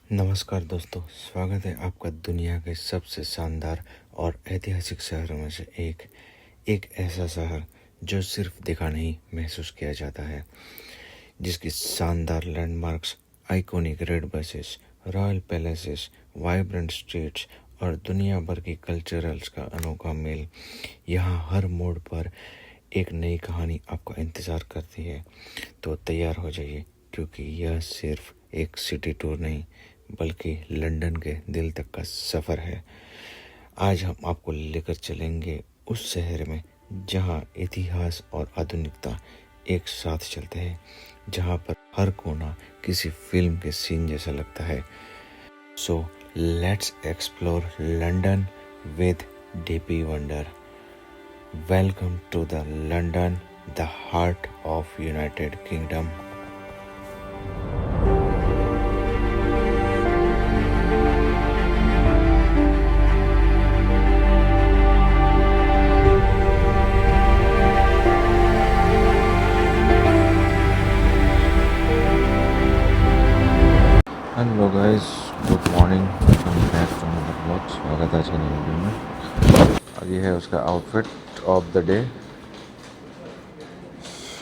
नमस्कार दोस्तों, स्वागत है आपका दुनिया के सबसे शानदार और ऐतिहासिक शहरों में से एक ऐसा शहर जो सिर्फ देखा नहीं महसूस किया जाता है, जिसकी शानदार landmarks, iconic red buses, royal palaces, vibrant streets और दुनिया भर की कल्चरल्स का अनोखा मेल। यहाँ हर मोड़ पर एक नई कहानी आपका इंतज़ार करती है। तो तैयार हो जाइए, क्योंकि यह सिर्फ एक सिटी टूर नहीं बल्कि लंदन के दिल तक का सफ़र है। आज हम आपको लेकर चलेंगे उस शहर में जहां इतिहास और आधुनिकता एक साथ चलते हैं, जहां पर हर कोना किसी फिल्म के सीन जैसा लगता है। So let's explore London with DP wonder. Welcome to the London, the heart of United Kingdom. Hello guys, good morning, welcome back to another blog. स्वागत है आज के नए वीडियो में। और ये है उसका आउटफिट ऑफ द डे।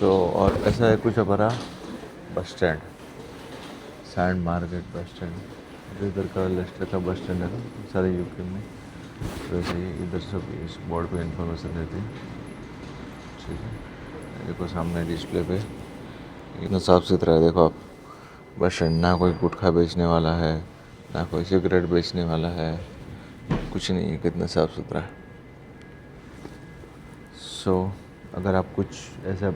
और ऐसा है कुछ हमारा bus stand, sand market bus stand. इधर का लेस्टर का बस स्टैंड है ना सारे यूके में, वैसे ही इधर सब इस बोर्ड पे इंफॉर्मेशन रहती है। ठीक है, देखो सामने डिस्प्ले पे इतना साफ़ सुथरा है। देखो आप, बस स्टैंड, ना कोई गुटखा बेचने वाला है, ना कोई सिगरेट बेचने वाला है, कुछ नहीं है। कितना साफ़ सुथरा है। अगर आप कुछ ऐसा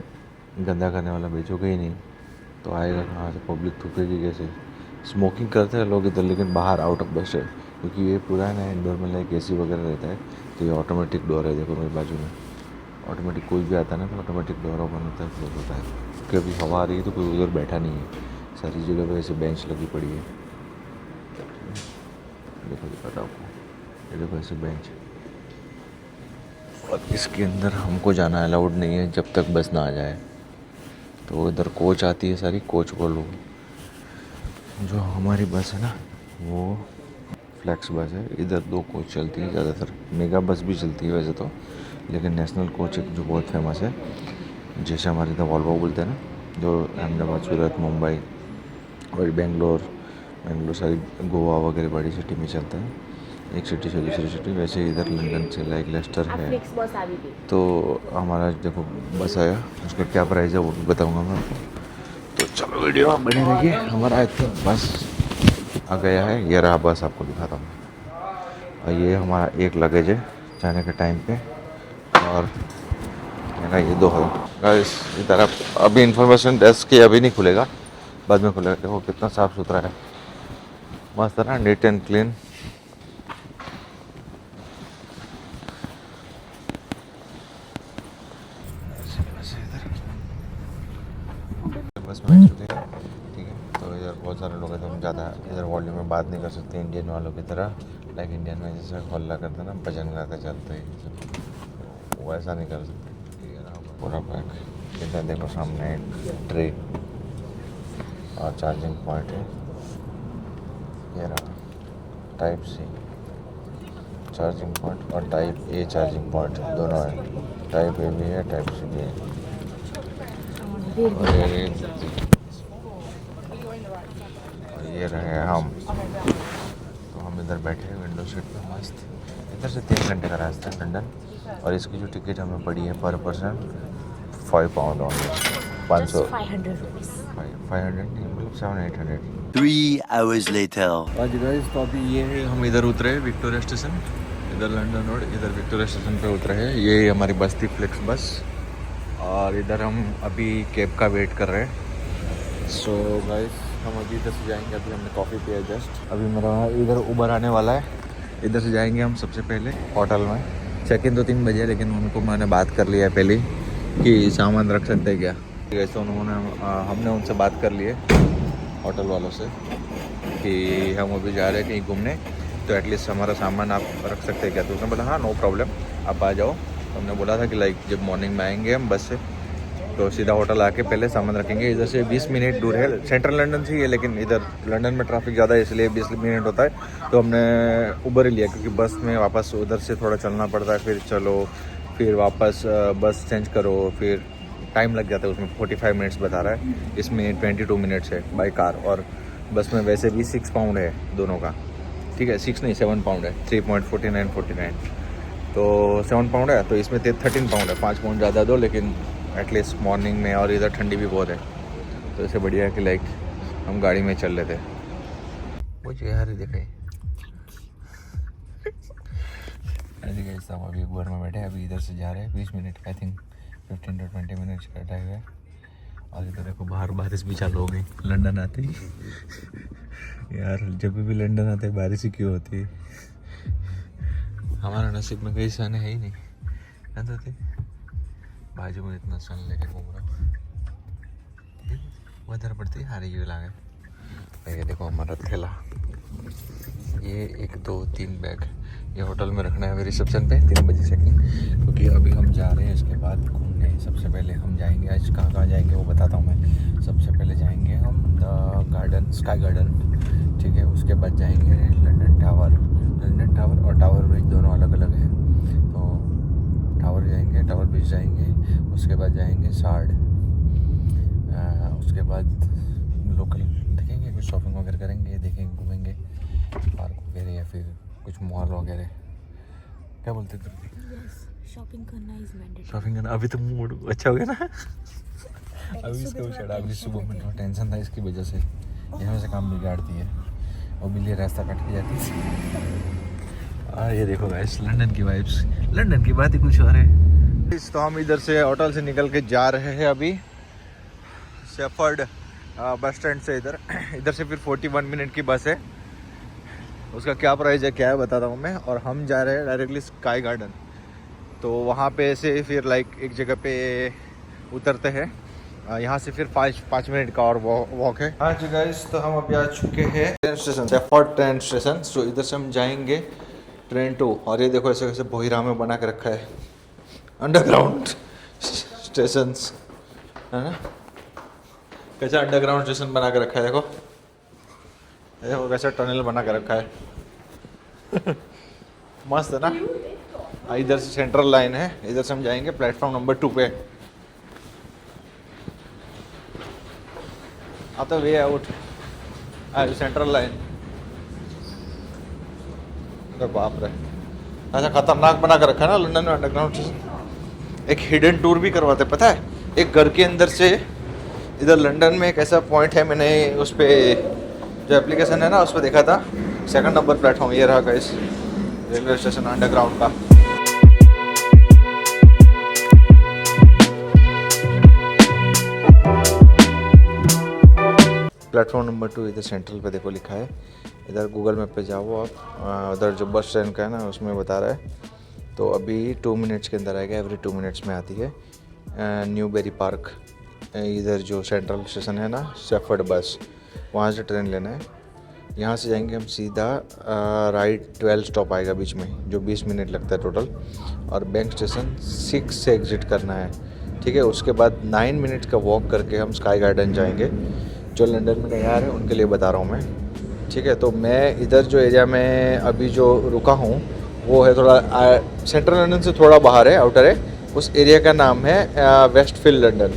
गंदा करने वाला बेचोगे ही नहीं तो आएगा कहाँ से, पब्लिक थूकेगी कैसे। स्मोकिंग करते हैं लोग इधर, लेकिन बाहर आउट ऑफ बस है, क्योंकि ये पूरा है ना इंडोर में लाइक AC वगैरह रहता है। तो ये ऑटोमेटिक डोर है, देखो मेरे बाजू में ऑटोमेटिक कोई भी आता है ना तो ऑटोमेटिक डोर ओपन होता है, क्लोज होता है। कभी हवा आ रही है तो कोई उधर बैठा नहीं है, सारी जगह पे ऐसे बेंच लगी पड़ी है। देखो दिखाता हूँ आपको, ये देखो ऐसे बेंच। और इसके अंदर हमको जाना अलाउड नहीं है जब तक बस ना आ जाए। तो इधर कोच आती है, सारी कोच बोलो। जो हमारी बस है ना वो फ्लैक्स बस है। इधर 2 कोच चलती है ज़्यादातर, मेगा बस भी चलती है वैसे तो, लेकिन नेशनल कोच एक जो बहुत फेमस है, जैसे हमारे इधर वॉल्वो बोलते हैं ना, जो अहमदाबाद, सूरत, मुंबई और बेंगलोर सारी गोवा वगैरह बड़ी सिटी में चलता है। एक सिटी से दूसरी सिटी, वैसे इधर लंदन से लाइक लेस्टर है। तो हमारा देखो बस आया, उसका क्या प्राइस है वो भी बताऊंगा मैं आपको। तो चलो वीडियो आप बने रहिए। हमारा आई थिंक बस आ गया है, ये रहा बस, आपको दिखाता हूँ। और ये हमारा एक लगेज है जाने के टाइम पे, और ये 2 है गाइस। इधर आप अभी इंफॉर्मेशन डेस्क के अभी नहीं खुलेगा, बाद में खुलेगा। देखो कितना साफ़ सुथरा है, मस्त है ना, नीट एंड क्लीन। बस में बैठ चुके हैं, ठीक है। तो इधर बहुत सारे लोग हैं, तो हम ज़्यादा इधर वॉल्यूम में बात नहीं कर सकते इंडियन वालों की तरह। लाइक इंडियन में जैसे हल्ला करते ना, भजन गाते चलते हैं, तो वो ऐसा नहीं कर सकते। पूरा पैक। इधर देखो सामने एक ट्रे और चार्जिंग पॉइंट है। ये रहा टाइप C चार्जिंग पॉइंट और टाइप A चार्जिंग पॉइंट, दोनों है। टाइप A भी है, टाइप C भी है। और ये रहे हम, तो हम इधर बैठे हैं विंडो सीट पे मस्त। इधर से 3 घंटे का रास्ता है लंदन, और इसकी जो टिकट हमें पड़ी है पर पर्सन £5 ऑनली, 500 500 नहीं, मतलब 700-800। 3 hours later. आज गाइस, तो अभी ये है, हम इधर उतरे विक्टोरिया स्टेशन, इधर लंदन रोड, इधर विक्टोरिया स्टेशन पे उतरे हैं। ये हमारी बस थी, फ्लेक्स बस। और इधर हम अभी कैब का वेट कर रहे हैं। सो गाइस, हम अभी इधर से जाएंगे। अभी हमने कॉफ़ी पिया जस्ट, अभी मेरा इधर उबर आने वाला है। इधर से जाएंगे हम सबसे पहले होटल में। चेक इन तो 3 बजे, लेकिन उनको मैंने बात कर लिया है पहले कि सामान रख सकते हैं क्या। तो उन्होंने हमने उनसे बात कर ली है होटल वालों से कि हम अभी जा रहे हैं कहीं घूमने, तो एटलीस्ट हमारा सामान आप रख सकते हैं क्या। तो उसने बोला हाँ नो प्रॉब्लम, आप आ जाओ। तो हमने बोला था कि लाइक जब मॉर्निंग में आएंगे हम बस से, तो सीधा होटल आके पहले सामान रखेंगे। इधर से 20 मिनट दूर है, सेंट्रल लंदन से ही है, लेकिन इधर लंदन में ट्रैफिक ज़्यादा है इसलिए 20 मिनट होता है। तो हमने उबर ही लिया क्योंकि बस में वापस उधर से थोड़ा चलना पड़ता है, फिर चलो फिर वापस बस चेंज करो, फिर टाइम लग जाता है उसमें। 45 मिनट्स बता रहा है, इसमें 22 मिनट्स है बाई कार, और बस में वैसे भी 6 पाउंड है दोनों का, ठीक है। 6 नहीं 7 पाउंड है, 3.49 तो 7 पाउंड है, तो इसमें 13 पाउंड है, 5 पाउंड ज़्यादा दो, लेकिन एटलीस्ट मॉर्निंग में, और इधर ठंडी भी बहुत है, तो इससे बढ़िया है कि लाइक हम गाड़ी में चल लेते। मुझे यार दिखाई ऐसे कैसा हम अभी उबर में बैठे, अभी इधर से जा रहे हैं 20 minute, I think 15 to 20 minutes का टाइम है। और इधर देखो बाहर बारिश भी चालू हो गई लंदन आते ही। यार जब भी लंदन आते ही बारिश ही क्यों होती है, हमारा नसीब में कहीं सन है ही नहीं। थे बाजू में इतना सन लेके घूम रहा हूँ, उधर पड़ती हारी की लागे। ये देखो हमारा थैला, ये 1 2 3 बैग ये होटल में रखना है अभी रिसेप्शन पे 3 बजे चेकिंग, क्योंकि अभी हम जा रहे हैं इसके बाद घूमने। सबसे पहले हम जाएंगे, आज कहाँ कहाँ जाएंगे वो बताता हूँ मैं। सबसे पहले जाएंगे हम द गार्डन, स्काई गार्डन, ठीक है। उसके बाद जाएंगे लंदन टावर और टावर ब्रिज, दोनों अलग अलग हैं। तो टावर जाएंगे, टावर ब्रिज जाएंगे, उसके बाद जाएंगे सार्ड, उसके बाद लोकल देखेंगे, कुछ शॉपिंग वगैरह करेंगे, देखेंगे, घूमेंगे पार्क वगैरह या फिर कुछ मॉल वगैरह। क्या बोलते थे? शॉपिंग करना इज मैंडेटरी। शॉपिंग करना, अभी तो मूड अच्छा हो गया ना। अभी इसको छड़ा, अभी सुबह में थोड़ा टेंशन था इसकी वजह से, यहाँ से काम बिगाड़ती है और बिल्ली रास्ता काट के जाती है। ये देखो गाइस लंदन की वाइब्स, लंदन की बात ही कुछ और है। तो हम इधर से होटल से निकल के जा रहे हैं अभी शेफर्ड बस स्टैंड से। इधर से फिर 41 मिनट की बस है, उसका क्या प्राइस है क्या है बताता हूँ मैं। और हम जा रहे हैं डायरेक्टली स्काई गार्डन, तो वहाँ पे से फिर लाइक एक जगह पे उतरते हैं, यहाँ से फिर 5 मिनट का और वॉक है। हाँ जी गाइस, तो हम अभी आ चुके हैं train station, shepherd train station. तो इधर से हम जाएंगे ट्रेन 2, और ये देखो ऐसे कैसे बोहिरा में बना के रखा है अंडरग्राउंड स्टेशन, है ना। कैसा अंडरग्राउंड स्टेशन बना के रखा है, देखो कैसा टनल बना के रखा है। मस्त है ना। इधर से सेंट्रल लाइन है, इधर से हम जाएंगे प्लेटफॉर्म नंबर 2 पे। आता वे आउट सेंट्रल लाइन। बाप रे, ऐसा खतरनाक बना कर रखा है ना लंदन में अंडरग्राउंड स्टेशन। एक हिडन टूर भी करवाते, पता है, एक घर के अंदर से। इधर लंदन में एक ऐसा पॉइंट है, मैंने उस पर जो एप्लीकेशन है ना उस पर देखा था, 2nd नंबर प्लेटफॉर्म ये रहा गाइस, रेलवे स्टेशन अंडरग्राउंड का। प्लेटफॉर्म नंबर 2 इधर सेंट्रल पे देखो लिखा है। इधर गूगल मैप पे जाओ आप, उधर जो बस स्टैंड का है ना उसमें बता रहा है। तो अभी 2 मिनट्स के अंदर आएगा, एवरी 2 मिनट्स में आती है न्यूबेरी पार्क। इधर जो सेंट्रल स्टेशन है ना शेफर्ड बस, वहाँ से ट्रेन लेना है। यहाँ से जाएंगे हम सीधा, राइट 12 स्टॉप आएगा बीच में, जो 20 मिनट लगता है टोटल। और बैंक स्टेशन 6 से एग्ज़िट करना है, ठीक है। उसके बाद 9 मिनट का वॉक करके हम स्काई गार्डन जाएंगे। जो लंदन में तैयार है उनके लिए बता रहा हूँ मैं, ठीक है। तो मैं इधर जो एरिया में अभी जो रुका हूँ वो है थोड़ा सेंट्रल लंदन से थोड़ा बाहर है, आउटर है। उस एरिया का नाम है वेस्टफील्ड लंदन,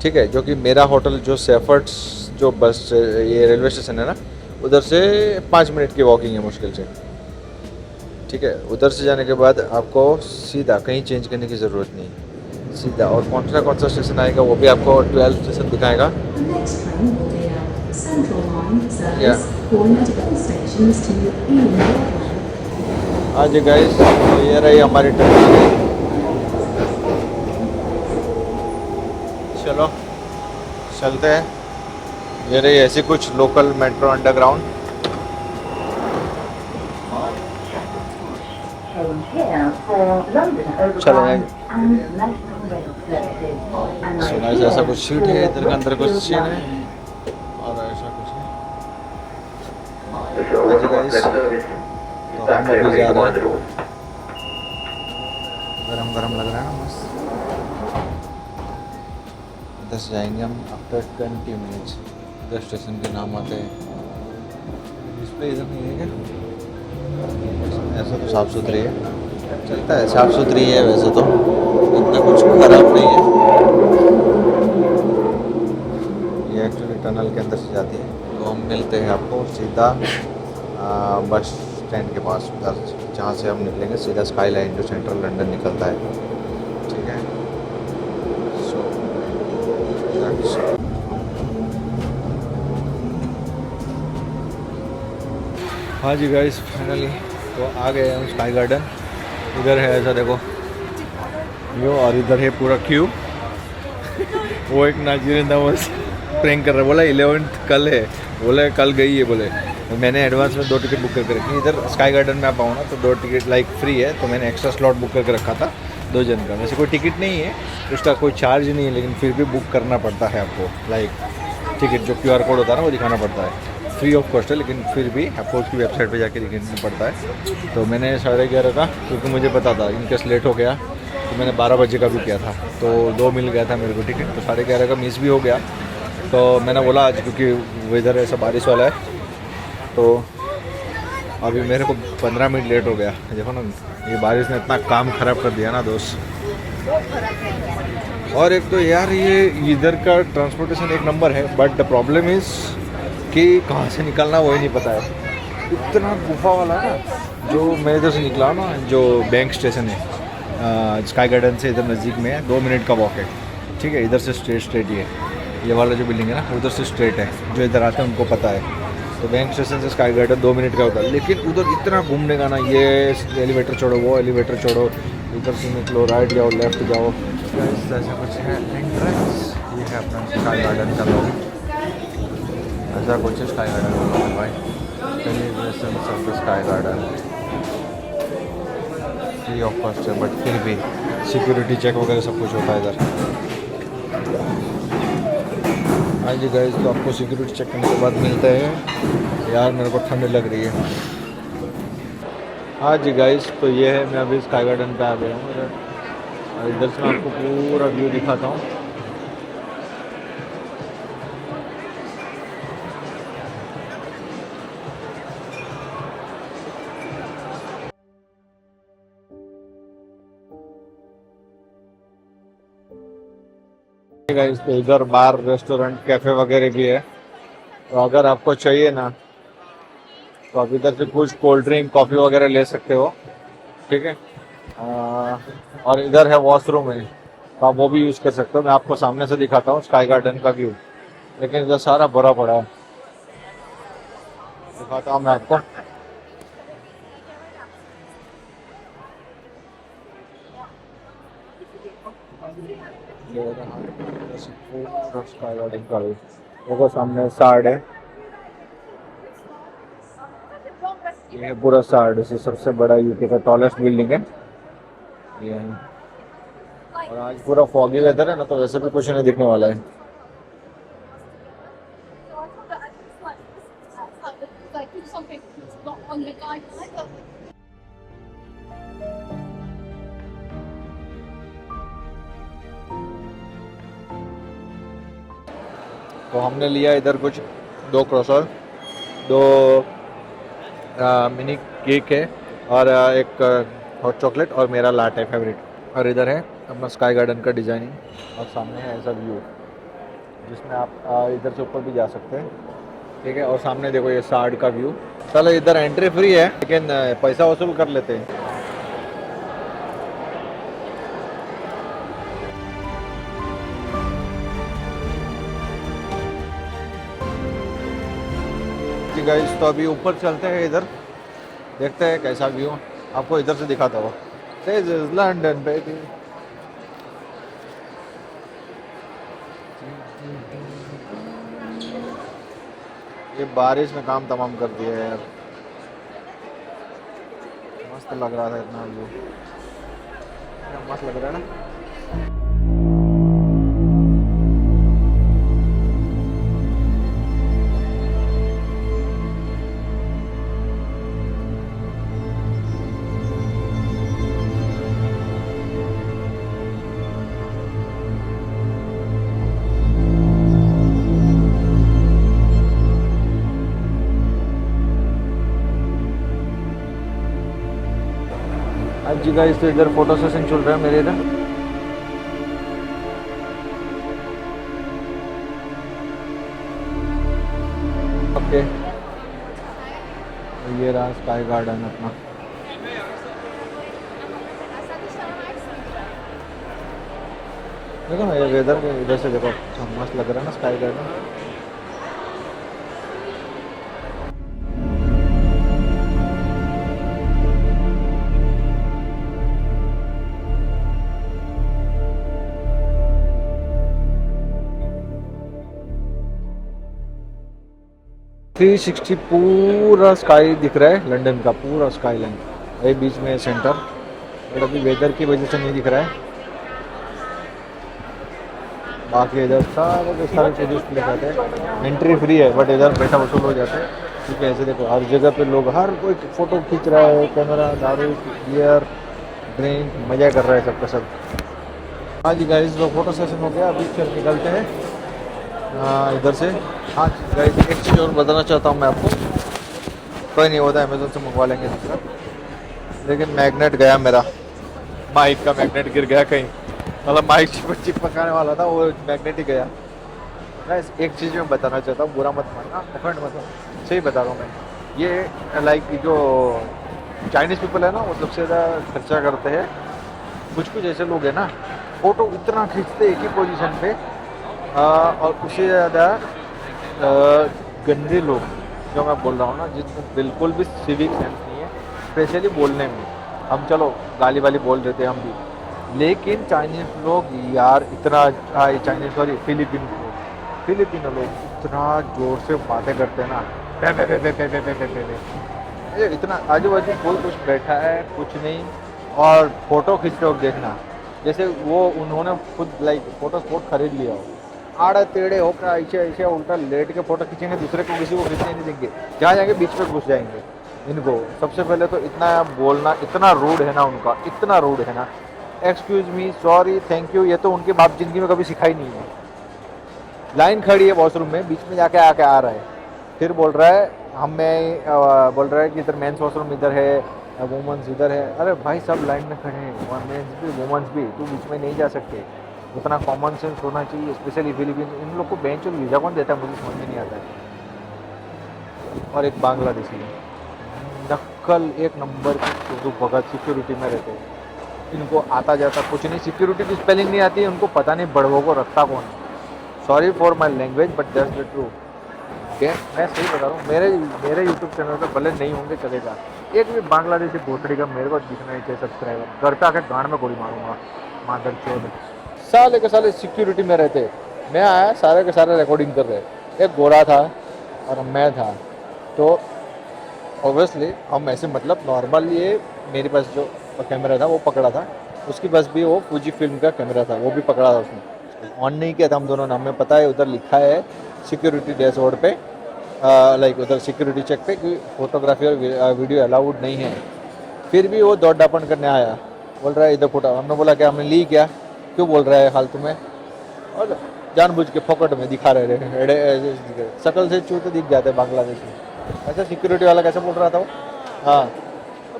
ठीक है। जो कि मेरा होटल जो शेफर्ड्स जो बस ये रेलवे स्टेशन है ना, उधर से 5 मिनट की वॉकिंग है मुश्किल से, ठीक है। उधर से जाने के बाद आपको सीधा कहीं चेंज करने की ज़रूरत नहीं, सीधा। और कौन सा स्टेशन आएगा वो भी आपको 12 स्टेशन दिखाएगा। आज गाइस ये रही हमारी ट्रेन, चलो चलते हैं। ये रही ऐसी कुछ लोकल मेट्रो अंडरग्राउंड। चलो सुना ऐसा कुछ सीट है, इधर के अंदर कुछ सीन है और ऐसा कुछ है। तो हम अभी जा रहे हैं, गरम गरम लग रहा है ना, मस्त। इधर से जाएंगे हम आफ्टर 20 मिनट्स। इधर स्टेशन के नाम आते हैं। डिस्प्ले इधर नहीं है क्या? ऐसा तो साफ़ सुथरी है, चलता है, साफ़ सुथरी है वैसे तो, इतना कुछ ख़राब नहीं है। ये एक्चुअली टनल के अंदर से जाती है। तो हम मिलते हैं आपको सीधा बस स्टैंड के पास, उधर जहाँ से हम निकलेंगे सीधा स्काई लाइन जो सेंट्रल लंदन निकलता है, ठीक है। सो हाँ जी गाइस, फाइनली तो आ गए हम स्काई गार्डन। इधर है ऐसा देखो यो, और इधर है पूरा क्यू। वो एक नाइजीरियन था, वो प्रैंक कर रहा है, बोला 11th कल है, बोले कल गई है बोले। तो मैंने एडवांस में 2 टिकट बुक करके रखी। इधर स्काई गार्डन में आप आओ ना तो 2 टिकट लाइक फ्री है, तो मैंने एक्स्ट्रा स्लॉट बुक करके रखा था 2 जन का। वैसे कोई टिकट नहीं है, उसका कोई चार्ज नहीं है, लेकिन फिर भी बुक करना पड़ता है आपको। लाइक टिकट जो QR कोड होता है ना वो दिखाना पड़ता है, फ्री ऑफ कॉस्ट है, लेकिन फिर भी आपको उसकी वेबसाइट पे जाके दिखाना पड़ता है। तो मैंने 11:30 का, क्योंकि मुझे पता था इनकेस लेट हो गया तो मैंने 12 बजे का भी किया था, तो 2 मिल गया था मेरे को टिकट। तो 11:30 का मिस भी हो गया। तो मैंने बोला आज क्योंकि वेदर ऐसा बारिश वाला है, तो अभी मेरे को 15 मिनट लेट हो गया। देखो ना, ये बारिश ने इतना काम ख़राब कर दिया ना दोस्त। और एक तो यार ये इधर का ट्रांसपोर्टेशन एक नंबर है, बट द प्रॉब्लम इज़ कि कहाँ से निकलना वही नहीं पता है। इतना गुफा वाला ना, जो मैं इधर से निकला ना, जो बैंक स्टेशन है स्काई गार्डन से इधर नज़दीक में है, 2 मिनट का वॉक है, ठीक है। इधर से स्ट्रेट ही है, ये वाला जो बिल्डिंग है ना उधर से स्ट्रेट है, जो इधर आते हैं उनको पता है। तो बैंक स्टेशन से स्काई गार्डन 2 मिनट का होता है, लेकिन उधर इतना घूमने का ना, ये एलिवेटर छोड़ो, वो एलिवेटर छोड़ो, इधर से निकलो, राइट जाओ, लेफ्ट जाओ, ऐसा कुछ है। एंट्रेंस ये है अपना स्काई गार्डन का लॉबी, ऐसा कुछ है स्काई गार्डन का लॉबी भाई। Celebration of the sky garden free of cost है, बट फिर भी सिक्योरिटी चेक वगैरह सब कुछ होता है इधर। हाँ जी गाइस, तो आपको सिक्योरिटी चेक करने के बाद मिलते हैं। यार मेरे को ठंड लग रही है। हाँ जी गाइस, तो ये है, मैं अभी स्काई गार्डन पे आ गया हूँ और इधर से मैं आपको पूरा व्यू दिखाता हूँ। गाइस, तो इधर बार, रेस्टोरेंट, कैफ़े वगैरह भी है, तो अगर आपको चाहिए ना तो आप इधर से कुछ कोल्ड ड्रिंक, कॉफ़ी वगैरह ले सकते हो, ठीक है। और इधर है वॉशरूम है, तो आप वो भी यूज़ कर सकते हो। मैं आपको सामने से दिखाता हूँ स्काई गार्डन का व्यू, लेकिन इधर सारा भरा पड़ा है। दिखाता हूँ मैं आपको। स्काई गार्डन का व्यू देखो, सामने साइड है, ये है पूरा साइड से सबसे बड़ा यूके का टॉलेस्ट बिल्डिंग है ये है। और आज पूरा फॉगी वेदर है ना, तो वैसे भी कुछ नहीं दिखने वाला है। तो हमने लिया इधर कुछ 2 क्रॉसर, 2 मिनी केक है, और एक हॉट चॉकलेट, और मेरा लाटे फेवरेट। और इधर है अपना स्काई गार्डन का डिज़ाइनिंग, और सामने है ऐसा व्यू जिसमें आप इधर से ऊपर भी जा सकते हैं, ठीक है। और सामने देखो ये साइड का व्यू। चलो, इधर एंट्री फ्री है, लेकिन पैसा वसूल कर लेते हैं। गाइस, तो अभी ऊपर चलते हैं, इधर देखते हैं कैसा व्यू। आपको इधर से दिखाता हूँ। This is London, baby. ये बारिश में काम तमाम कर दिया है यार, मस्त लग रहा था इतना व्यू, मस्त लग रहा है ना। आज जी गाइस तो इधर फोटो सेशन चल रहा है मेरे इधर। ओके ये रहा स्काई गार्डन अपना। देखो ना ये वेदर के इधर से देखो मस्त लग रहा है ना स्काई गार्डन। थ्री 360 पूरा स्काई दिख रहा है लंदन का पूरा स्काई लाइन। ये बीच में सेंटर और अभी वेदर की वजह से नहीं दिख रहा है। बाकी इधर सारे के सारे टूरिस्ट प्लेस आते हैं। एंट्री फ्री है बट इधर पैसा वसूल हो जाते हैं क्योंकि ऐसे देखो हर जगह पे लोग हर कोई फ़ोटो खींच रहा है। कैमरा दारू बियर ड्रिंक मज़ा कर रहा है सबका सब। हाँ जी गाइस तो फोटो सेशन हो गया अभी चल निकलते हैं इधर से। हाँ गाइस एक चीज़ और बताना चाहता हूँ मैं आपको। कोई नहीं होता अमेज़ोन से मंगवा लेंगे दूसरा। लेकिन मैग्नेट गया मेरा माइक का मैग्नेट गिर गया कहीं। मतलब माइक चिपकाने वाला था वो मैग्नेट ही गया। गाइस एक चीज़ मैं बताना चाहता हूँ बुरा मत मानना ऑफेंड मत होना। सही बता रहा हूँ मैं। ये लाइक जो चाइनीज़ पीपल है ना वो सबसे ज़्यादा खर्चा करते हैं। कुछ ऐसे लोग हैं ना फ़ोटो इतना खींचते एक ही पोजीशन पे और उससे ज़्यादा गंदे लोग जो मैं बोल रहा हूँ ना जिसमें बिल्कुल भी सिविक सेंस नहीं है स्पेशली बोलने में। हम चलो गाली वाली बोल देते हैं हम भी लेकिन चाइनीज़ लोग यार इतना फिलिपिनो लोग इतना ज़ोर से बातें करते हैं ना ये इतना आजू बाजू कोई कुछ बैठा है कुछ नहीं और फोटो खींचते वक्त देखना जैसे वो उन्होंने खुद लाइक फोटो स्पॉट खरीद लिया हो। आड़े टेढ़े होकर ऐसे ऐसे उल्टा लेट के फोटो खींचेंगे दूसरे को किसी को खींचने नहीं देंगे। जहाँ जाएंगे बीच में घुस जाएंगे। इनको सबसे पहले तो इतना बोलना इतना रूड है ना उनका इतना रूड है ना। Excuse me sorry thank you ये तो उनके बाप जिंदगी में कभी सिखाई नहीं है। लाइन खड़ी है वॉशरूम में बीच में जाके आके आ रहा है फिर बोल रहा है बोल रहा है कि इधर मेंस वॉशरूम इधर है वुमेंस इधर है। अरे भाई सब लाइन में खड़े हैं मेंस भी वुमेंस भी तू बीच में नहीं जा सकते। उतना कॉमन सेंस होना चाहिए स्पेशली फिलीपींस। इन लोग को बेंच और वीज़ा कौन देता है मुझे समझ में नहीं आता है। और एक बांग्लादेशी नक्कल एक नंबर के जो भगत सिक्योरिटी में रहते हैं। इनको आता जाता कुछ नहीं सिक्योरिटी की स्पेलिंग नहीं आती है उनको पता नहीं बड़वों को रखता कौन है। Sorry for my language but that's the true. मैं सही बता रहा हूँ मेरे यूट्यूब चैनल पर भले नहीं होंगे चलेगा। एक भी बांग्लादेशी भोसड़ी का मेरे को दिखना नहीं चाहिए सब्सक्राइबर। घर पे आके गांड में गोली मारूंगा मादर चोद। साले के साले सिक्योरिटी में रहते। मैं आया सारे के सारे रिकॉर्डिंग कर रहे। एक गोरा था और मैं था तो ऑब्वियसली हम ऐसे मतलब नॉर्मल ये मेरे पास जो कैमरा था वो पकड़ा था उसके पास भी वो फूजी फिल्म का कैमरा था वो भी पकड़ा था उसने ऑन नहीं किया था हम दोनों ने। हमें पता है उधर लिखा है सिक्योरिटी डैशबोर्ड पे लाइक उधर सिक्योरिटी चेक पे कि फोटोग्राफी और वीडियो अलाउड नहीं है। फिर भी वो दौड़ डापन करने आया बोल रहा है इधर फोटो। हमने बोला क्या हमने ली क्या क्यों बोल रहा है फालतू में और जानबूझ के फोकट में दिखा रहे शकल से चूते दिख जाते हैं बांग्लादेश में। ऐसा सिक्योरिटी वाला कैसे बोल रहा था वो। हाँ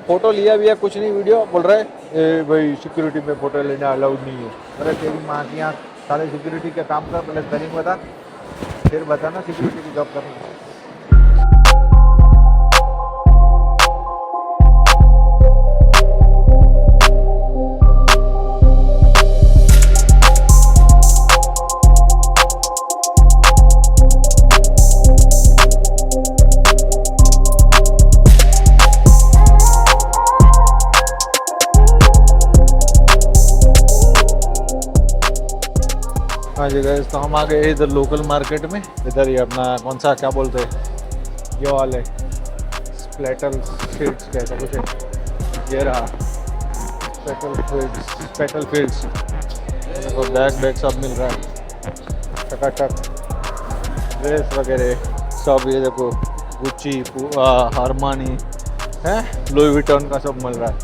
फ़ोटो लिया भी है कुछ नहीं वीडियो बोल रहा है भाई सिक्योरिटी में फ़ोटो लेना अलाउड नहीं है। अरे तेरी माँ की यहाँ सारे सिक्योरिटी का काम कर पहले स्पेलिंग बता फिर बताना सिक्योरिटी की जॉब करना। हाँ जी गाइस तो हम आ गए इधर लोकल मार्केट में। इधर ये अपना कौन सा क्या बोलते हैं ये वाले स्प्लेटल फील्ड्स कैसा कुछ है ये रहा स्पेटल फील्ड्स। देखो बैग सब मिल रहा है टकाटक ड्रेस वगैरह सब। ये देखो गुच्ची हारमानी है लुई विटन का सब मिल रहा है।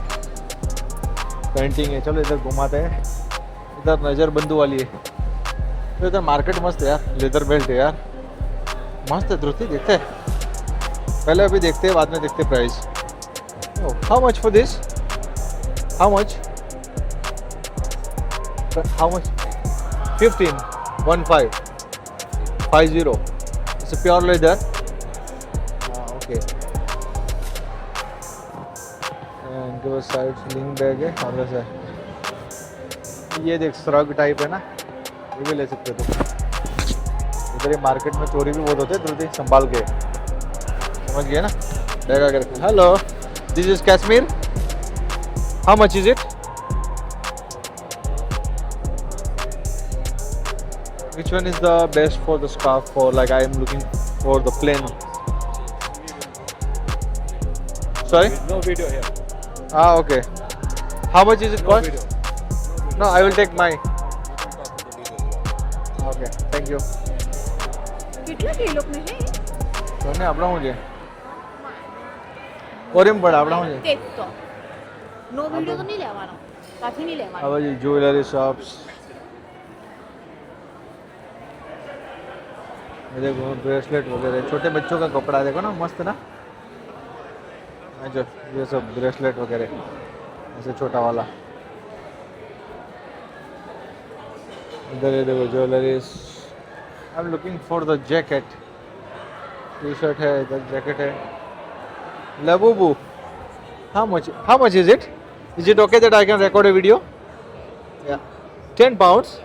पेंटिंग है चलो इधर घुमाते हैं। इधर नज़र बंदू वाली है तो इधर मार्केट मस्त है यार। लेदर बेल्ट है यार मस्त है। धुती देखते हैं पहले अभी देखते हैं बाद में देखते price. How much for this How much? How much? 15. 1 5. 50. It's a pure leather. Okay. And इनके पास साइड स्लिंग बैग है और वैसे ये देख श्रग टाइप है ना, ये भी ले सकते हो तुम। इधर ये मार्केट में चोरी भी बहुत होते हैं, जल्दी संभाल के, समझ गए ना। बैग आकर hello, this is Kashmir, how much is it? Which one is the best for the scarf for like I am looking for the plain? Sorry? No video here. Ah, okay. How much is it No cost? video. No, I will take my. Okay, thank you. કેટલા kilo में है તમને આપણા હું છે કોરીમ પડે આપણા હું છે તે તો નો વિડિયો તો નહીં લેવાનો કાથી નહીં લેવાનો હવે જે જ્વેલરી શોપ્સ ये देखो ब्रेसलेट वगैरह, छोटे बच्चों का कपड़ा देखो ना, मस्त ना। जो ये सब ब्रेसलेट वगैरह ऐसे छोटा वाला, इधर ये देखो jewelleries. I am looking for the jacket, T shirt है इधर, जैकेट है। Labubu, how much is it? Is it okay that I can record a video? या 10 pounds.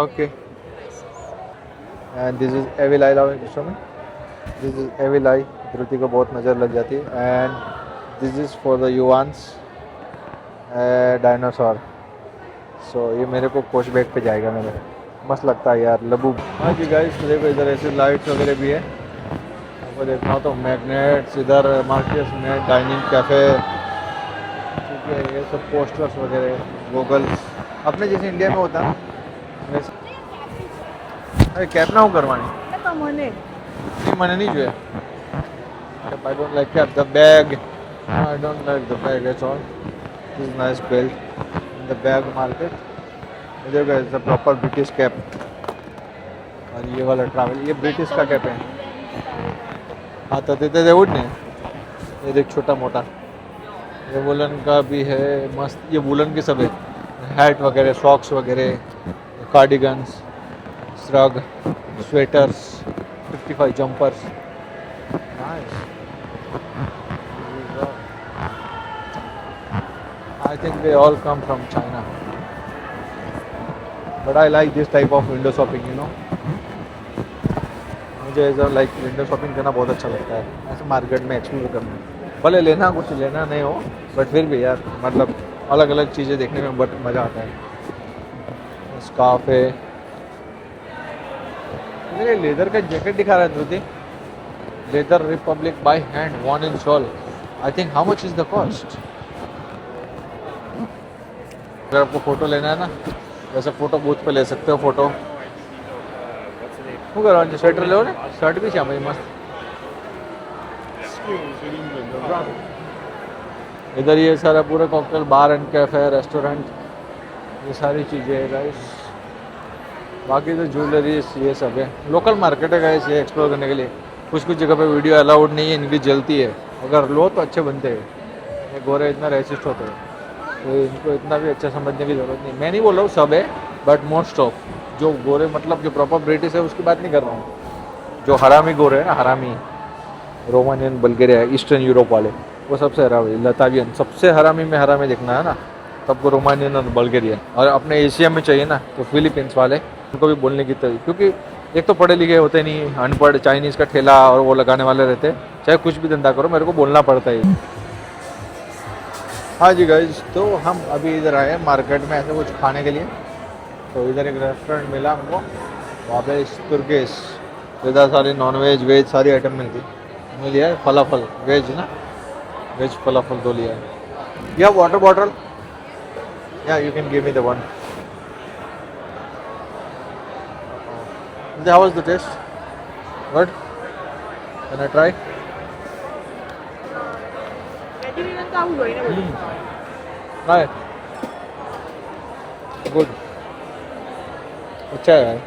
Okay. And this is Evil Eye, show me. This is Evil Eye, धृति को बहुत नज़र लग जाती है। And this is for the Yuans dinosaur. So ये मेरे को कोच बैग पे जाएगा मेरे, मस्त लगता है यार लबू। हाँ जी गाइस, देखो इधर ऐसे लाइट्स वगैरह भी है, आपको देखना हो तो मैग्नेट्स, इधर मार्केट्स में डाइनिंग कैफ़े, ठीक है। ये सब पोस्टर्स वगैरह, गूगल्स, अपने जैसे इंडिया में होता है वैसे। अरे कैप ना हो करवानी મને नहीं, मैंने नहीं जो है। I don't like cap. The bag, I don't like the bag at all. This is nice belt in the bag market. इधर का is a proper British cap। और ये वाला ट्रैवल, ये ब्रिटिश का कैप है। आता देते थे उठने, ये देख छोटा मोटा, ये वुलन का भी है मस्त। ये वुलन के सब है, हैट वगैरह, सॉक्स वगैरह, cardigans, shrug, sweaters, 55 jumpers. Nice. I think they all come from China. But I like this type of window shopping, you know. मुझे ऐसा लाइक विंडो शॉपिंग करना बहुत अच्छा लगता है, ऐसे मार्केट में एक्सप्लोर करना। भले लेना कुछ लेना नहीं हो, बट फिर भी यार मतलब अलग अलग चीज़ें देखने में बहुत मज़ा आता है। स्कार्फ है, मेरे लेदर का जैकेट दिखा रहा है Dhriti, leather republic by hand, woven in shawl. I think how much is the cost? अगर आपको फ़ोटो लेना है ना, वैसे फ़ोटो बूथ पे ले सकते हो फ़ोटो। શું કરવાનું છે? સ્વેટર લેવો ને, શર્ટ બી છે આમાં મસ્ત। इधर ये सारा पूरा cocktail bar and cafe, restaurant, ये सारी चीज़ें है गाइस। बाकी तो ज्वेलरीज ये सब है, लोकल मार्केट है गाइस ये एक्सप्लोर करने के लिए। कुछ कुछ जगह पे वीडियो अलाउड नहीं है, इनकी जलती है, अगर लो तो अच्छे बनते हैं। ये गोरे इतना रेसिस्ट होते हैं तो इनको इतना भी अच्छा समझने की ज़रूरत नहीं। मैं नहीं बोल रहा हूँ सब है, बट मोस्ट ऑफ जो गोरे मतलब जो प्रॉपर ब्रिटिश है उसकी बात नहीं कर रहा हूँ। जो हरामी गोरे है ना, हरामी रोमानियन, बल्गेरिया, ईस्टर्न यूरोप वाले, वो सबसे हरामी। लतावियन सबसे हरामी में हरामी देखना है ना, तब को रोमानियन और बल्गेरियन। और अपने एशिया में चाहिए ना तो फिलीपींस वाले, उनको भी बोलने की तरीके, क्योंकि एक तो पढ़े लिखे होते नहीं, अनपढ़ चाइनीज़ का ठेला और वो लगाने वाले रहते, चाहे कुछ भी धंधा करो मेरे को बोलना पड़ता है। हाँ जी गाइज, तो हम अभी इधर आए हैं मार्केट में ऐसे कुछ खाने के लिए। तो इधर एक रेस्टोरेंट मिला हमको, वहाँ पे तुर्किश, इधर सारी नॉन वेज वेज सारी आइटम मिलती। मैं लिया है फलाफल, वेज ना, वेज फलाफल दो लिया है। या वाटर बॉटल, या you can give me the one. How was the taste? Good? Can I try? Try. Good. अच्छा है यार।